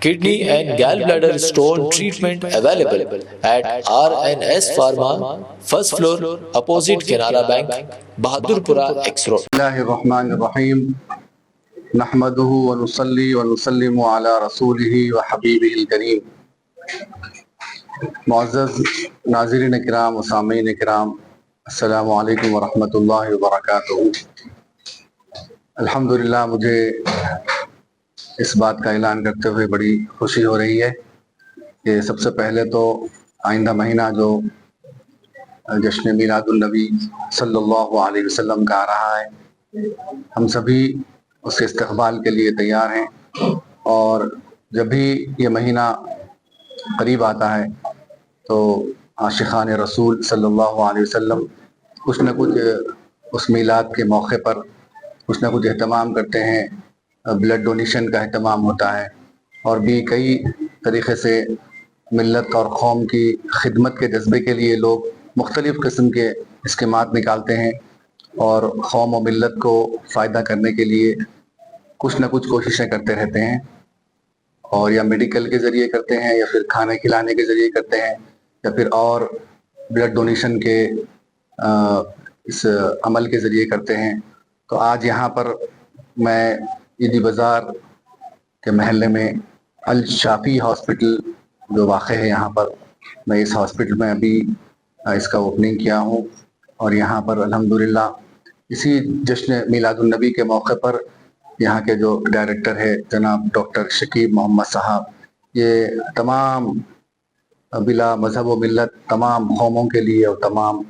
Kidney and gallbladder stone treatment available at RNS Pharma, first floor, opposite Canara Bank, Bahadurpura X Road. Bismillahirrahmanirrahim. Nahmaduhu wa nusalli wa nusallimu ala rasulihi wa habibihil kareem. معزز ناظرین کرام و سامعین کرام، السلام علیکم ورحمۃ اللہ وبرکاتہ۔ الحمدللہ مجھے اس بات کا اعلان کرتے ہوئے بڑی خوشی ہو رہی ہے کہ سب سے پہلے تو آئندہ مہینہ جو جشن میلاد النبی صلی اللہ علیہ وسلم کا آ رہا ہے، ہم سبھی اس کے استقبال کے لیے تیار ہیں، اور جب بھی یہ مہینہ قریب آتا ہے تو عاشقان رسول صلی اللہ علیہ وسلم کچھ نہ کچھ اس میلاد کے موقع پر کچھ نہ کچھ اہتمام کرتے ہیں۔ بلڈ ڈونیشن کا اہتمام ہوتا ہے، اور بھی کئی طریقے سے ملت اور قوم کی خدمت کے جذبے کے لیے لوگ مختلف قسم کے اسکیمات نکالتے ہیں، اور قوم و ملت کو فائدہ کرنے کے لیے کچھ نہ کچھ کوششیں کرتے رہتے ہیں، اور یا میڈیکل کے ذریعے کرتے ہیں، یا پھر کھانے کھلانے کے ذریعے کرتے ہیں، یا پھر اور بلڈ ڈونیشن کے اس عمل کے ذریعے کرتے ہیں۔ تو آج یہاں پر میں عیدی بازار کے محلے میں الشافی ہاسپٹل جو واقع ہے، یہاں پر میں اس ہاسپٹل میں ابھی اس کا اوپننگ کیا ہوں، اور یہاں پر الحمدللہ اسی جشن میلاد النبی کے موقع پر یہاں کے جو ڈائریکٹر ہے جناب ڈاکٹر شکیب محمد صاحب، یہ تمام بلا مذہب و ملت، تمام قوموں کے لیے اور تمام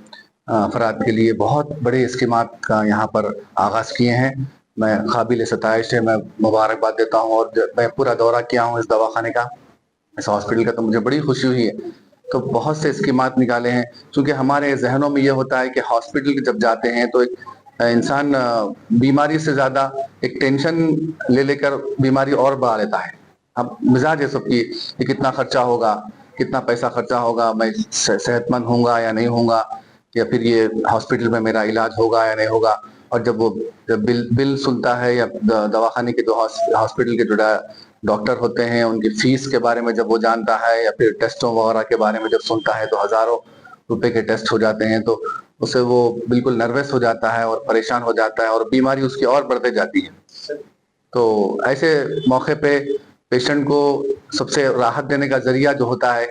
افراد کے لیے بہت بڑے اسکیمات کا یہاں پر آغاز کیے ہیں۔ میں قابل ستائش ہے، میں مبارکباد دیتا ہوں، اور میں پورا دورہ کیا ہوں اس دواخانے کا، اس ہاسپٹل کا، تو مجھے بڑی خوشی ہوئی ہے۔ تو بہت سے اسکیمات نکالے ہیں، چونکہ ہمارے ذہنوں میں یہ ہوتا ہے کہ ہاسپٹل جب جاتے ہیں تو انسان بیماری سے زیادہ ایک ٹینشن لے کر بیماری اور بڑھا لیتا ہے۔ اب مزاج ہے سب کی کہ کتنا خرچہ ہوگا، کتنا پیسہ خرچہ ہوگا، میں صحت مند ہوں گا یا نہیں ہوں گا، یا پھر یہ ہاسپٹل میں میرا علاج ہوگا یا نہیں ہوگا۔ اور جب وہ بل سنتا ہے، یا دواخانے کے جو ہاسپٹل کے جو ڈاکٹر ہوتے ہیں ان کی فیس کے بارے میں جب وہ جانتا ہے، یا پھر ٹیسٹوں وغیرہ کے بارے میں جب سنتا ہے، تو ہزاروں روپے کے ٹیسٹ ہو جاتے ہیں، تو اسے وہ بالکل نروس ہو جاتا ہے اور پریشان ہو جاتا ہے، اور بیماری اس کی اور بڑھتے جاتی ہے۔ تو ایسے موقع پہ پیشنٹ کو سب سے راحت دینے کا ذریعہ جو ہوتا ہے،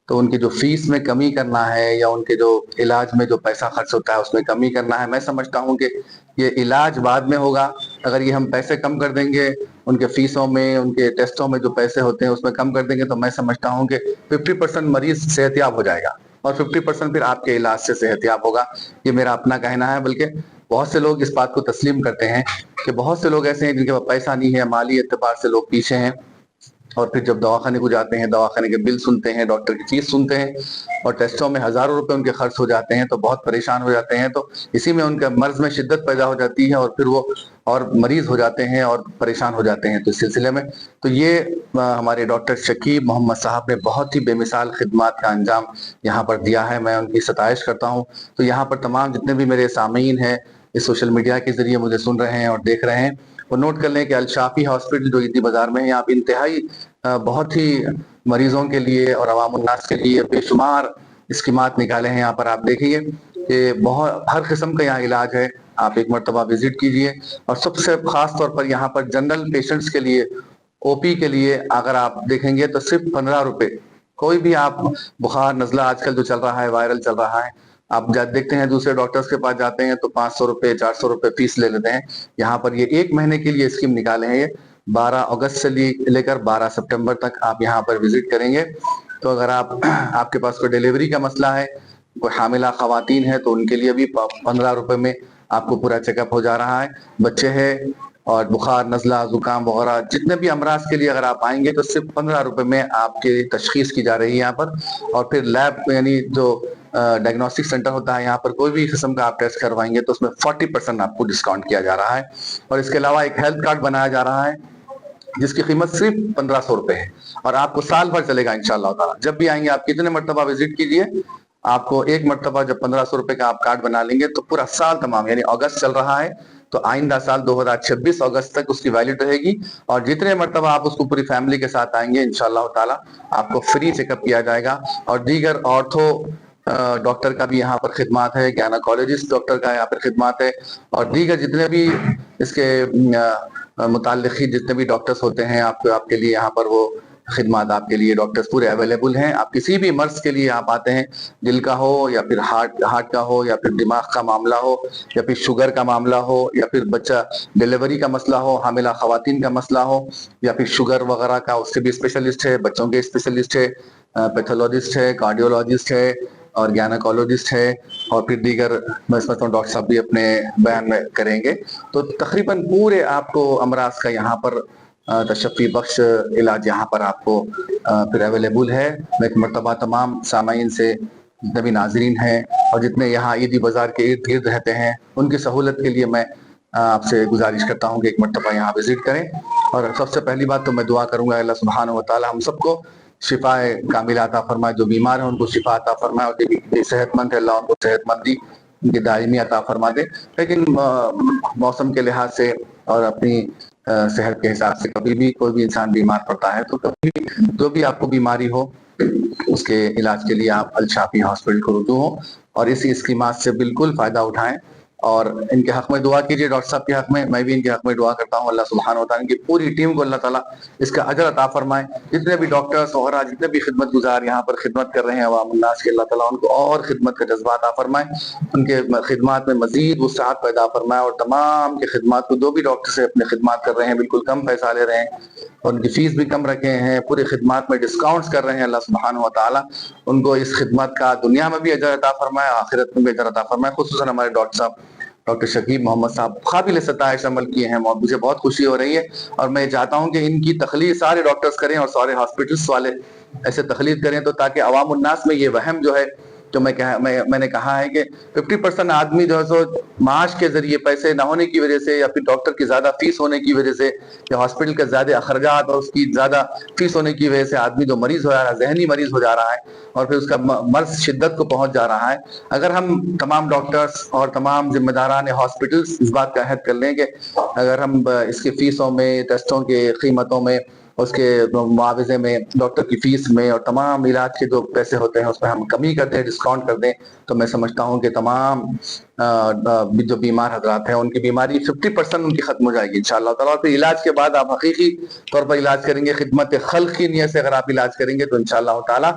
تو ان کی جو فیس میں کمی کرنا ہے، یا ان کے جو علاج میں جو پیسہ خرچ ہوتا ہے اس میں کمی کرنا ہے۔ میں سمجھتا ہوں کہ یہ علاج بعد میں ہوگا، اگر یہ ہم پیسے کم کر دیں گے ان کے فیسوں میں، ان کے ٹیسٹوں میں جو پیسے ہوتے ہیں اس میں کم کر دیں گے، تو میں سمجھتا ہوں کہ 50% مریض صحت یاب ہو جائے گا، اور 50% پھر آپ کے علاج سے صحت یاب ہوگا۔ یہ میرا اپنا کہنا ہے، بلکہ بہت سے لوگ اس بات کو تسلیم کرتے ہیں کہ بہت سے لوگ ایسے ہیں جن کے پاس پیسہ نہیں ہے، مالی اعتبار سے لوگ پیچھے ہیں، اور پھر جب دواخانے کو جاتے ہیں، دواخانے کے بل سنتے ہیں، ڈاکٹر کی فیس سنتے ہیں، اور ٹیسٹوں میں ہزاروں روپے ان کے خرچ ہو جاتے ہیں، تو بہت پریشان ہو جاتے ہیں۔ تو اسی میں ان کے مرض میں شدت پیدا ہو جاتی ہے، اور پھر وہ اور مریض ہو جاتے ہیں اور پریشان ہو جاتے ہیں۔ تو اس سلسلے میں تو یہ ہمارے ڈاکٹر شکیب محمد صاحب نے بہت ہی بے مثال خدمات کا انجام یہاں پر دیا ہے، میں ان کی ستائش کرتا ہوں۔ تو یہاں پر تمام جتنے بھی میرے سامعین ہیں اس سوشل میڈیا کے ذریعے مجھے سن رہے ہیں اور دیکھ رہے ہیں، وہ نوٹ کر لیں کہ الشافی ہاسپٹل جو عیدی بازار میں ہے، یہاں پہ انتہائی بہت ہی مریضوں کے لیے اور عوام الناس کے لیے بے شمار اسکیمات نکالے ہیں۔ یہاں پر آپ دیکھیے کہ بہت ہر قسم کا یہاں علاج ہے، آپ ایک مرتبہ وزٹ کیجئے۔ اور سب سے خاص طور پر یہاں پر جنرل پیشنٹس کے لیے، او پی کے لیے اگر آپ دیکھیں گے تو صرف 15 روپے، کوئی بھی آپ بخار نزلہ آج کل جو چل رہا ہے، وائرل چل رہا ہے، آپ دیکھتے ہیں دوسرے ڈاکٹرز کے پاس جاتے ہیں تو 500 روپے 400 روپے فیس لے لیتے ہیں۔ یہاں پر یہ ایک مہینے کے لیے اسکیم نکالے ہیں، یہ 12 اگست سے لے کر 12 سپٹمبر تک آپ یہاں پر وزٹ کریں گے تو اگر آپ کے پاس کوئی ڈیلیوری کا مسئلہ ہے، کوئی حاملہ خواتین ہے، تو ان کے لیے بھی 15 روپے میں آپ کو پورا چیک اپ ہو جا رہا ہے۔ بچے ہیں اور بخار نزلہ زکام وغیرہ جتنے بھی امراض کے لیے اگر آپ آئیں گے تو صرف 15 روپے میں آپ کی تشخیص کی جا رہی ہے یہاں پر۔ اور پھر لیب یعنی جو ڈائگنوسٹک سینٹر ہوتا ہے، یہاں پر کوئی بھی قسم کا آپ ٹیسٹ کروائیں گے تو اس میں 40% آپ کو ڈسکاؤنٹ کیا جا رہا ہے۔ اور اس کے علاوہ ایک ہیلتھ کارڈ بنایا جا رہا ہے جس کی قیمت صرف 1500 روپے ہے، اور آپ کو سال بھر چلے گا انشاءاللہ تعالی۔ جب بھی آئیں گے آپ کتنے مرتبہ وزٹ کیجئے، آپ کو ایک مرتبہ جب 1500 روپے کا آپ کارڈ بنا لیں گے تو پورا سال تمام، یعنی اگست چل رہا ہے تو آئندہ سال 2026 اگست تک اس کی ویلڈ رہے گی، اور جتنے مرتبہ آپ اس کو پوری فیملی کے ساتھ آئیں گے انشاءاللہ تعالی آپ کو فری چیک اپ کیا جائے گا، اور دیگر آرتھو ڈاکٹر کا بھی یہاں پر خدمات ہے، گائناکالوجسٹ ڈاکٹر کا یہاں پر خدمات ہے، اور دیگر جتنے بھی اس کے متعلقی جتنے بھی ڈاکٹرز ہوتے ہیں آپ کے لیے یہاں پر وہ خدمات آپ کے لیے ڈاکٹرز پورے اویلیبل ہیں۔ آپ کسی بھی مرض کے لیے آپ آتے ہیں، دل کا ہو یا پھر ہارٹ کا ہو یا پھر دماغ کا معاملہ ہو یا پھر شوگر کا معاملہ ہو یا پھر بچہ ڈیلیوری کا مسئلہ ہو، حاملہ خواتین کا مسئلہ ہو یا پھر شوگر وغیرہ کا، اس کے بھی اسپیشلسٹ ہے، بچوں کے اسپیشلسٹ ہے، پیتھولوجسٹ ہے، کارڈیولوجسٹ ہے اور گائناکالوجسٹ ہے، اور پھر دیگر میں سمجھتا ہوں ڈاکٹر صاحب بھی اپنے بیان میں کریں گے۔ تو تقریباً پورے آپ کو امراض کا یہاں پر تشفی بخش علاج یہاں پر آپ کو پھر اویلیبل ہے۔ میں ایک مرتبہ تمام سامعین سے، جتنے بھی ناظرین ہیں اور جتنے یہاں عیدی بازار کے ارد گرد رہتے ہیں، ان کی سہولت کے لیے میں آپ سے گزارش کرتا ہوں کہ ایک مرتبہ یہاں وزٹ کریں۔ اور سب سے پہلی بات تو میں دعا کروں گا اللہ سبحانہ و تعالی ہم سب کو شفا کاملہ عطا فرمائے، جو بیمار ہیں ان کو شفا عطا فرمائے، اور جو صحت مند ہے اللہ ان کو صحت مندی ان کی دائمی عطا فرما دے۔ لیکن موسم کے لحاظ سے اور اپنی صحت کے حساب سے کبھی بھی کوئی بھی انسان بیمار پڑتا ہے، تو کبھی بھی جو بھی آپ کو بیماری ہو اس کے علاج کے لیے آپ الشافی ہاسپٹل کو رجوع ہوں اور اسی اسکیمات سے بالکل فائدہ اٹھائیں، اور ان کے حق میں دعا کیجیے، ڈاکٹر صاحب کے حق میں بھی ان کے حق میں دعا کرتا ہوں۔ اللہ سبحانہ و تعالیٰ کی پوری ٹیم کو اللہ تعالیٰ اس کا اجر عطا فرمائے۔ جتنے بھی ڈاکٹرز وغیرہ جتنے بھی خدمت گزار یہاں پر خدمت کر رہے ہیں عوام الناس کے، اللہ تعالیٰ ان کو اور خدمت کا جذبہ عطا فرمائے، ان کے خدمات میں مزید وسعت پیدا فرمائے، اور تمام کے خدمات کو جو بھی ڈاکٹر سے اپنے خدمات کر رہے ہیں بالکل کم پیسہ لے رہے ہیں اور ان کی فیس بھی کم رکھے ہیں، پورے خدمات میں ڈسکاؤنٹس کر رہے ہیں، اللہ سبحانہ و تعالیٰ ان کو اس خدمت کا دنیا میں بھی اجر عطا فرمائے، آخرت میں بھی اجر عطا فرمائے۔ خصوصاً ہمارے ڈاکٹر صاحب ڈاکٹر شکیب محمد صاحب قابل ستائش عمل کیے ہیں، مجھے بہت خوشی ہو رہی ہے، اور میں چاہتا ہوں کہ ان کی تخلیق سارے ڈاکٹرز کریں اور سارے ہاسپٹلس والے ایسے تخلیق کریں، تو تاکہ عوام الناس میں یہ وہم جو ہے، جو میں نے کہا ہے کہ 50% آدمی جو ہے سو معاش کے ذریعے پیسے نہ ہونے کی وجہ سے یا پھر ڈاکٹر کی زیادہ فیس ہونے کی وجہ سے یا ہاسپٹل کے زیادہ اخراجات اور اس کی زیادہ فیس ہونے کی وجہ سے آدمی جو مریض ہو جا رہا ہے، ذہنی مریض ہو جا رہا ہے اور پھر اس کا مرض شدت کو پہنچ جا رہا ہے۔ اگر ہم تمام ڈاکٹرز اور تمام ذمہ داران ہاسپٹلز اس بات کا عہد کر لیں کہ اگر ہم اس کی فیسوں میں، ٹیسٹوں کے قیمتوں میں، اس کے معاوضے میں، ڈاکٹر کی فیس میں اور تمام علاج کے جو پیسے ہوتے ہیں اس میں ہم کمی کر دیں، ڈسکاؤنٹ کر دیں، تو میں سمجھتا ہوں کہ تمام جو بیمار حضرات ہیں ان کی بیماری 50% ان کی ختم ہو جائے گی انشاءاللہ تعالیٰ۔ پھر علاج کے بعد آپ حقیقی طور پر علاج کریں گے، خدمت خلق کی نیت سے اگر آپ علاج کریں گے تو انشاءاللہ تعالیٰ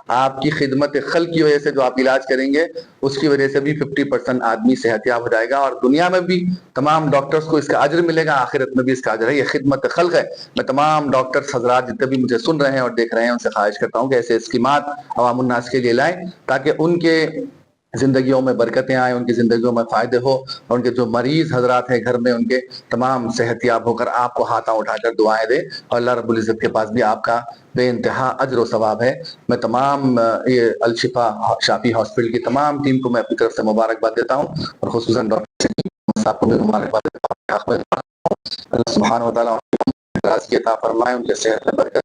آپ کی خدمت خلق کی وجہ سے جو آپ علاج کریں گے اس کی وجہ سے بھی 50% آدمی صحت یاب ہو جائے گا، اور دنیا میں بھی تمام ڈاکٹرز کو اس کا اجر ملے گا، آخرت میں بھی اس کا اجر ہے۔ یہ خدمت خلق ہے۔ میں تمام ڈاکٹرز حضرات جتنے بھی مجھے سن رہے ہیں اور دیکھ رہے ہیں ان سے خواہش کرتا ہوں کہ ایسے اسکیمات عوام الناس کے لیے لائیں تاکہ ان کے زندگیوں میں برکتیں آئیں، ان کی زندگیوں میں فائدے ہو، اور ان کے جو مریض حضرات ہیں گھر میں ان کے تمام صحت یاب ہو کر آپ کو ہاتھاں اٹھا کر دعائیں دیں، اور اللہ رب العزت کے پاس بھی آپ کا بے انتہا اجر و ثواب ہے۔ میں تمام یہ الشفا شافی ہاسپٹل کی تمام ٹیم کو میں اپنی طرف سے مبارکباد دیتا ہوں، اور خصوصاً ڈاکٹر صاحب کو بھی مبارکباد دیتا ہوں۔ اللہ سبحانہ و تعالیٰ راضی عطا فرمائے، ان کے صحت میں برکت،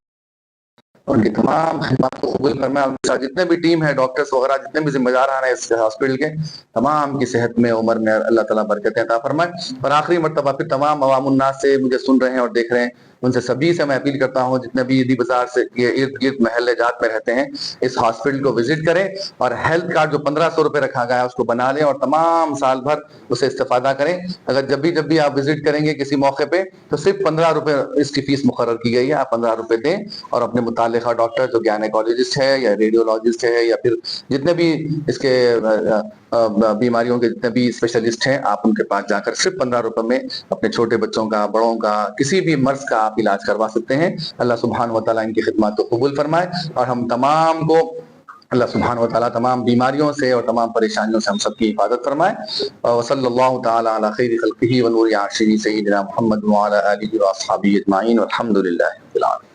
ان کی تمام خدمات کو قبول فرمائے، ان کے ساتھ جتنے بھی ٹیم ہے ڈاکٹرز وغیرہ جتنے بھی ذمہ داران ہیں اس ہاسپٹل کے، تمام کی صحت میں عمر میں اللہ تعالیٰ برکتیں عطا فرمائے۔ اور آخری مرتبہ پھر تمام عوام الناس سے مجھے سن رہے ہیں اور دیکھ رہے ہیں ان سے سبھی سے میں اپیل کرتا ہوں جتنے بھی عیدی بازار سے یہ ارد گرد محلے جات میں رہتے ہیں اس ہاسپٹل کو وزٹ کریں، اور ہیلتھ کارڈ جو 1500 روپے رکھا گیا ہے اس کو بنا لیں اور تمام سال بھر اسے استفادہ کریں۔ اگر جب بھی آپ وزٹ کریں گے کسی موقع پہ تو صرف 15 روپے اس کی فیس مقرر کی گئی ہے، آپ 15 روپے دیں اور اپنے متعلقہ ڈاکٹر جو گائنیکالوجسٹ ہے یا ریڈیولوجسٹ ہے یا پھر جتنے بھی اس کے بیماریوں کے جتنے بھی اسپیشلسٹ ہیں آپ ان کے پاس جا کر صرف 15 روپے میں اپنے چھوٹے بچوں کا، بڑوں کا، کسی بھی مرض کا آپ علاج کروا سکتے ہیں۔ اللہ سبحانہ و تعالیٰ ان کی خدمات کو قبول فرمائے، اور ہم تمام کو اللہ سبحانہ و تعالیٰ تمام بیماریوں سے اور تمام پریشانیوں سے ہم سب کی حفاظت فرمائے۔ وصلی اللہ تعالیٰ علی خیر خلقہ ونور عرشہ سیدنا محمد وعلی آلہ واصحابہ اجمعین والحمد للہ رب العالمین۔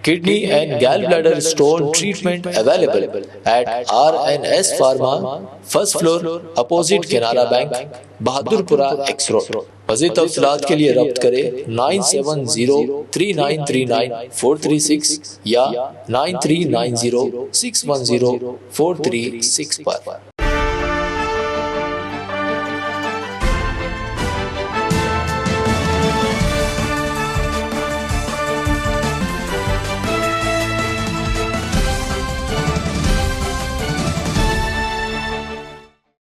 Kidney and gallbladder stone treatment available at RNS Pharma, first floor, opposite Canara Bank, Bahadurpura X Road. مزید تفصیلات کے لیے رابطہ کریں 9703939436 یا 9390610436 پر۔